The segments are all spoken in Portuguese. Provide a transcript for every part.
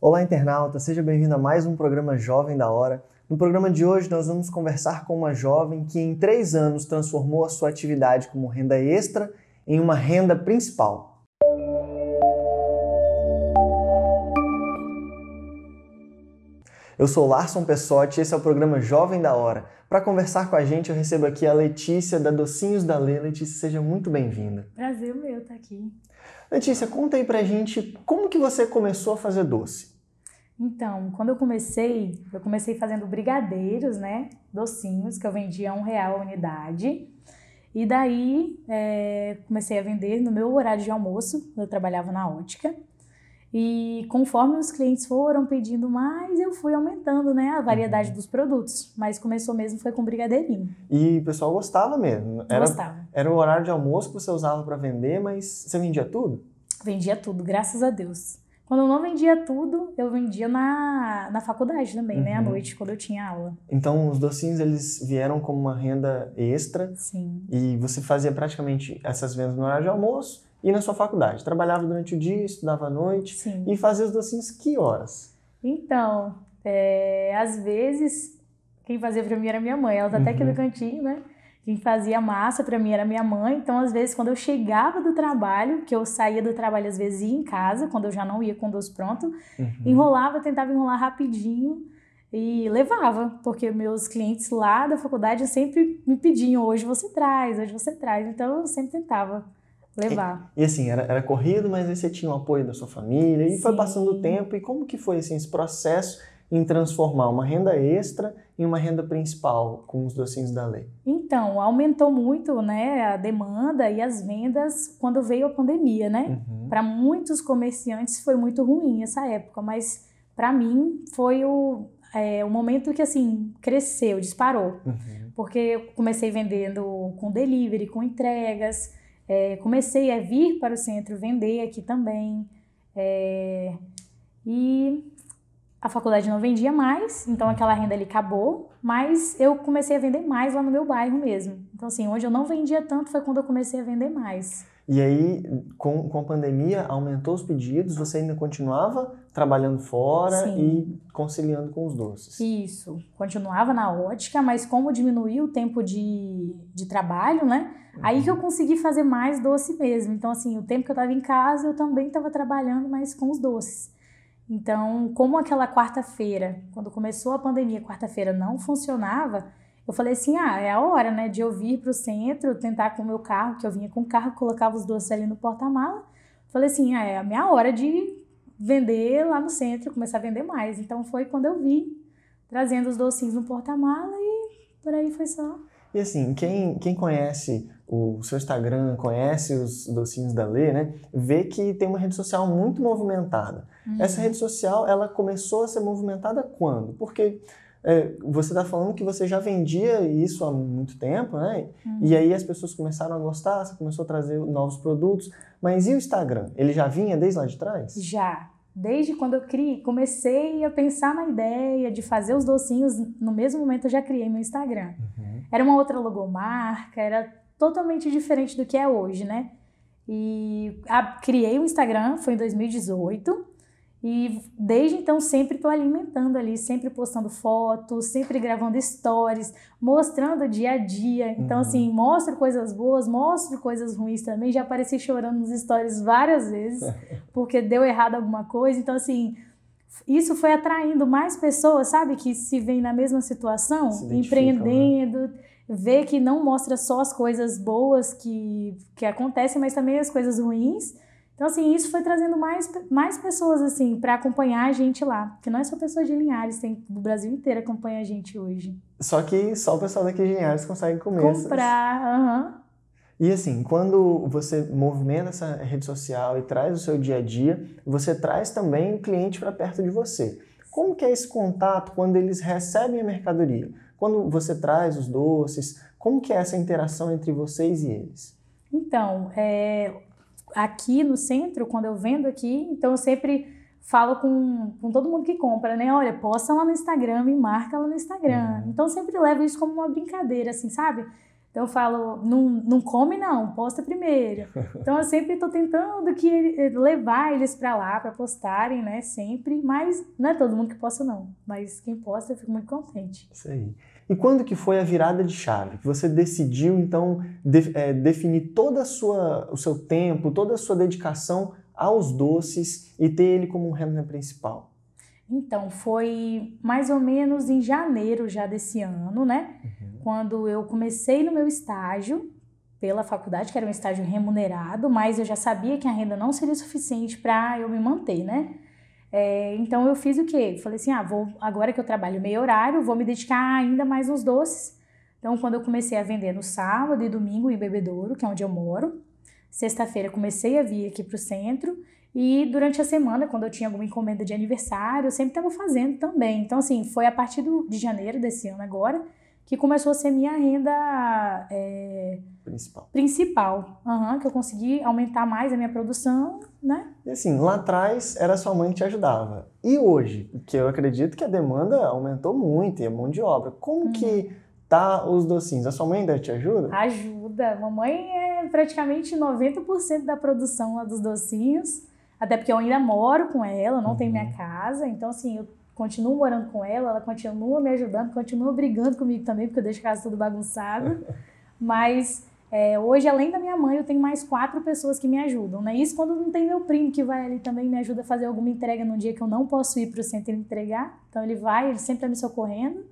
Olá, internauta! Seja bem-vindo a mais um programa Jovem da Hora. No programa de hoje, nós vamos conversar com uma jovem que em 3 anos transformou a sua atividade como renda extra em uma renda principal. Eu sou Larson Pessotti e esse é o programa Jovem da Hora. Para conversar com a gente, eu recebo aqui a Letícia da Docinhos da Lê. Letícia, seja muito bem-vinda. Prazer meu estar aqui. Letícia, conta aí pra gente como que você começou a fazer doce. Então, quando eu comecei fazendo brigadeiros, né? Docinhos, que eu vendia R$1 a unidade. E daí, comecei a vender no meu horário de almoço, eu trabalhava na ótica. E conforme os clientes foram pedindo mais, eu fui aumentando, né, a variedade dos produtos. Mas começou mesmo foi com brigadeirinho. E o pessoal gostava mesmo? Gostava. Era o horário de almoço que você usava para vender, mas você vendia tudo? Vendia tudo, graças a Deus. Quando eu não vendia tudo, eu vendia na faculdade também, né, à noite, quando eu tinha aula. Então, os docinhos, eles vieram como uma renda extra. Sim. E você fazia praticamente essas vendas no horário de almoço e na sua faculdade. Trabalhava durante o dia, estudava à noite. Sim. E fazia os docinhos que horas? Então, às vezes, quem fazia pra mim era minha mãe. Ela tá até aqui no cantinho, né? Quem fazia massa pra mim era minha mãe. Então, às vezes, quando eu chegava do trabalho, que eu saía do trabalho, às vezes ia em casa, quando eu já não ia com o doce pronto, enrolava, tentava enrolar rapidinho e levava. Porque meus clientes lá da faculdade sempre me pediam, hoje você traz. Então, eu sempre tentava levar. E assim, era corrido, mas aí você tinha o apoio da sua família. E foi Sim. passando o tempo. E como que foi assim, esse processo em transformar uma renda extra em uma renda principal com os docinhos da Lê? Então, aumentou muito, né, a demanda e as vendas quando veio a pandemia, né? Para muitos comerciantes foi muito ruim essa época, mas para mim foi o momento que, assim, cresceu, disparou. Porque eu comecei vendendo com delivery, com entregas, comecei a vir para o centro vender aqui também, e a faculdade não vendia mais, então aquela renda ali acabou, mas eu comecei a vender mais lá no meu bairro mesmo. Então, assim, onde eu não vendia tanto foi quando eu comecei a vender mais. E aí, com a pandemia, aumentou os pedidos, você ainda continuava trabalhando fora? Sim. E conciliando com os doces? Isso, continuava na ótica, mas como diminuiu o tempo de trabalho, né? Aí que eu consegui fazer mais doce mesmo. Então, assim, o tempo que eu estava em casa, eu também estava trabalhando mais com os doces. Então, como aquela quarta-feira, quando começou a pandemia, quarta-feira não funcionava, eu falei assim, é a hora, né, de eu vir para o centro, tentar com o meu carro, que eu vinha com o carro, colocava os doces ali no porta-mala. Falei assim, é a minha hora de vender lá no centro, começar a vender mais. Então, foi quando eu vi, trazendo os docinhos no porta-mala e por aí foi só. E assim, quem conhece o seu Instagram, conhece os docinhos da Lê, né, vê que tem uma rede social muito movimentada. Essa rede social, ela começou a ser movimentada quando? Porque você está falando que você já vendia isso há muito tempo, né? E aí as pessoas começaram a gostar, você começou a trazer novos produtos. Mas e o Instagram? Ele já vinha desde lá de trás? Já. Desde quando eu comecei a pensar na ideia de fazer os docinhos, no mesmo momento eu já criei meu Instagram. Era uma outra logomarca, era totalmente diferente do que é hoje, né? E criei o Instagram, foi em 2018, e desde então sempre estou alimentando ali, sempre postando fotos, sempre gravando stories, mostrando o dia a dia. Então, assim, mostro coisas boas, mostro coisas ruins também. Já apareci chorando nos stories várias vezes, porque deu errado alguma coisa. Então, assim, isso foi atraindo mais pessoas, sabe, que se veem na mesma situação, empreendendo, né? Vê que não mostra só as coisas boas que acontecem, mas também as coisas ruins. Então, assim, isso foi trazendo mais pessoas, assim, para acompanhar a gente lá. Porque não é só pessoa de Linhares, tem do Brasil inteiro acompanha a gente hoje. Só que só o pessoal daqui de Linhares consegue comer. Comprar, E assim, quando você movimenta essa rede social e traz o seu dia a dia, você traz também o cliente para perto de você. Como que é esse contato quando eles recebem a mercadoria? Quando você traz os doces, como que é essa interação entre vocês e eles? Então, aqui no centro, quando eu vendo aqui, então eu sempre falo com todo mundo que compra, né? Olha, posta lá no Instagram, me marca lá no Instagram. Então eu sempre levo isso como uma brincadeira, assim, sabe? Então eu falo, não come não, posta primeiro. Então eu sempre estou tentando levar eles para lá, para postarem, né, sempre. Mas não é todo mundo que posta não, mas quem posta eu fico muito contente. Isso aí. E quando que foi a virada de chave? Que você decidiu, então, definir todo o seu tempo, toda a sua dedicação aos doces e ter ele como renda principal? Então, foi mais ou menos em janeiro já desse ano, né? Quando eu comecei no meu estágio pela faculdade, que era um estágio remunerado, mas eu já sabia que a renda não seria suficiente para eu me manter, né? Então eu fiz o quê? Falei assim, agora que eu trabalho meio horário, vou me dedicar ainda mais nos doces. Então quando eu comecei a vender no sábado e domingo em Bebedouro, que é onde eu moro, sexta-feira comecei a vir aqui pro centro e durante a semana, quando eu tinha alguma encomenda de aniversário, eu sempre estava fazendo também. Então assim, foi a partir de janeiro desse ano agora que começou a ser minha renda principal. Que eu consegui aumentar mais a minha produção, né? E assim, lá atrás era sua mãe que te ajudava. E hoje, que eu acredito que a demanda aumentou muito e a mão de obra. Como que tá os docinhos? A sua mãe ainda te ajuda? Ajuda. Mamãe é praticamente 90% da produção lá dos docinhos. Até porque eu ainda moro com ela, não tenho minha casa. Então assim, eu continuo morando com ela continua me ajudando, continua brigando comigo também, porque eu deixo a casa tudo bagunçada. Mas hoje, além da minha mãe, eu tenho mais 4 pessoas que me ajudam, né? Isso quando não tem meu primo que vai ali também me ajuda a fazer alguma entrega num dia que eu não posso ir para o centro entregar. Então ele sempre está me socorrendo.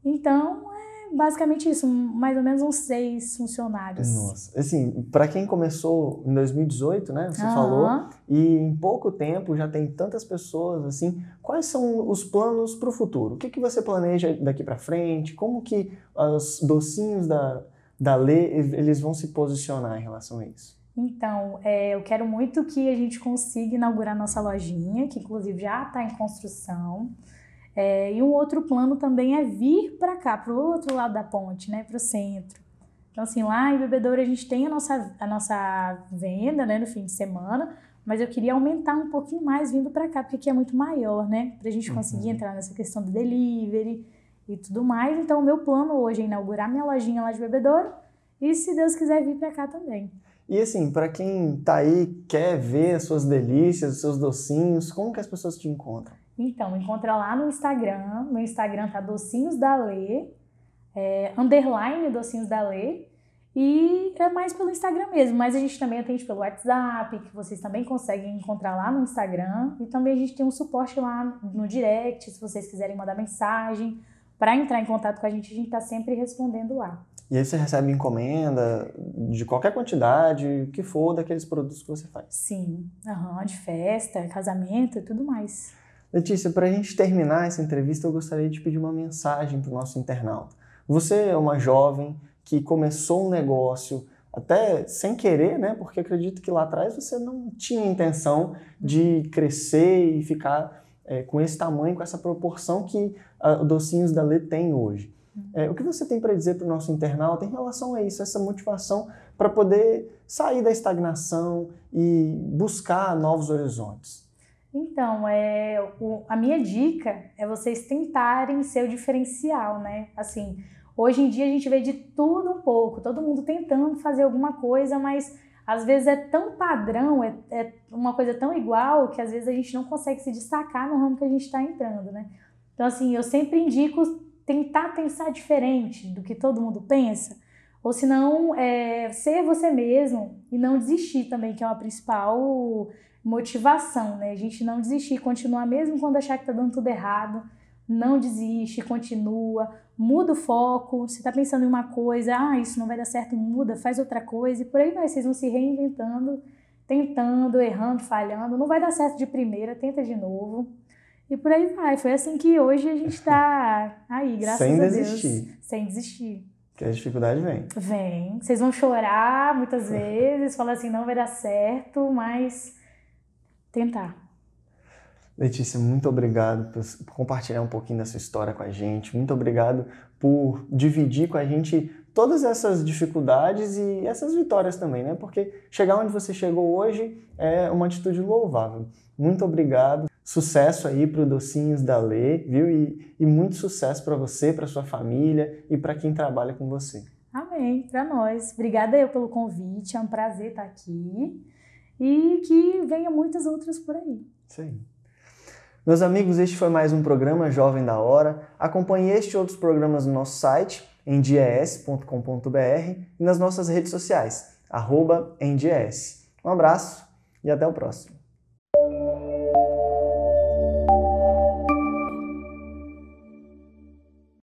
Então basicamente isso, mais ou menos uns 6 funcionários. Nossa, assim, para quem começou em 2018, né, você falou, e em pouco tempo já tem tantas pessoas, assim, quais são os planos para o futuro? O que você planeja daqui para frente? Como que os docinhos da Lê, eles vão se posicionar em relação a isso? Então, eu quero muito que a gente consiga inaugurar nossa lojinha, que inclusive já está em construção. E um outro plano também é vir para cá, para o outro lado da ponte, né, para o centro. Então, assim, lá em Bebedouro a gente tem a nossa venda, né, no fim de semana, mas eu queria aumentar um pouquinho mais vindo para cá, porque aqui é muito maior, né, para a gente conseguir entrar nessa questão do delivery e tudo mais. Então, o meu plano hoje é inaugurar minha lojinha lá de Bebedouro e, se Deus quiser, vir para cá também. E assim, para quem tá aí, quer ver as suas delícias, os seus docinhos, como que as pessoas te encontram? Então, encontra lá no Instagram. Meu Instagram tá Docinhos da Lê, _ Docinhos da Lê. E é mais pelo Instagram mesmo, mas a gente também atende pelo WhatsApp, que vocês também conseguem encontrar lá no Instagram. E também a gente tem um suporte lá no direct, se vocês quiserem mandar mensagem. Para entrar em contato com a gente tá sempre respondendo lá. E aí você recebe encomenda de qualquer quantidade, o que for, daqueles produtos que você faz? Sim, de festa, casamento e tudo mais. Letícia, para a gente terminar essa entrevista, eu gostaria de pedir uma mensagem para o nosso internauta. Você é uma jovem que começou um negócio até sem querer, né? Porque acredito que lá atrás você não tinha intenção de crescer e ficar com esse tamanho, com essa proporção que o Docinhos da Lê tem hoje. O que você tem para dizer para o nosso internauta em relação a isso, essa motivação para poder sair da estagnação e buscar novos horizontes? Então, a minha dica é vocês tentarem ser o diferencial, né? Assim, hoje em dia a gente vê de tudo um pouco, todo mundo tentando fazer alguma coisa, mas às vezes é tão padrão, é uma coisa tão igual que às vezes a gente não consegue se destacar no ramo que a gente está entrando, né? Então, assim, eu sempre indico tentar pensar diferente do que todo mundo pensa, ou se não, ser você mesmo e não desistir também, que é uma principal motivação, né? A gente não desistir, continuar mesmo quando achar que tá dando tudo errado, não desiste, continua, muda o foco. Se tá pensando em uma coisa, isso não vai dar certo, muda, faz outra coisa e por aí vai. Vocês vão se reinventando, tentando, errando, falhando, não vai dar certo de primeira, tenta de novo. E por aí vai. Foi assim que hoje a gente tá aí, graças a Deus. Sem desistir. Porque a dificuldade vem. Vem. Vocês vão chorar muitas vezes, falar assim, não vai dar certo, mas tentar. Letícia, muito obrigado por compartilhar um pouquinho da sua história com a gente. Muito obrigado por dividir com a gente todas essas dificuldades e essas vitórias também, né? Porque chegar onde você chegou hoje é uma atitude louvável. Muito obrigado. Sucesso aí para o Docinhos da Lê, viu? E muito sucesso para você, para sua família e para quem trabalha com você. Amém. também, para nós. Obrigada eu pelo convite, é um prazer estar aqui e que venha muitas outras por aí. Isso aí. Meus amigos, este foi mais um programa Jovem da Hora. Acompanhe este e outros programas no nosso site, endies.com.br, e nas nossas redes sociais, @endies. Um abraço e até o próximo.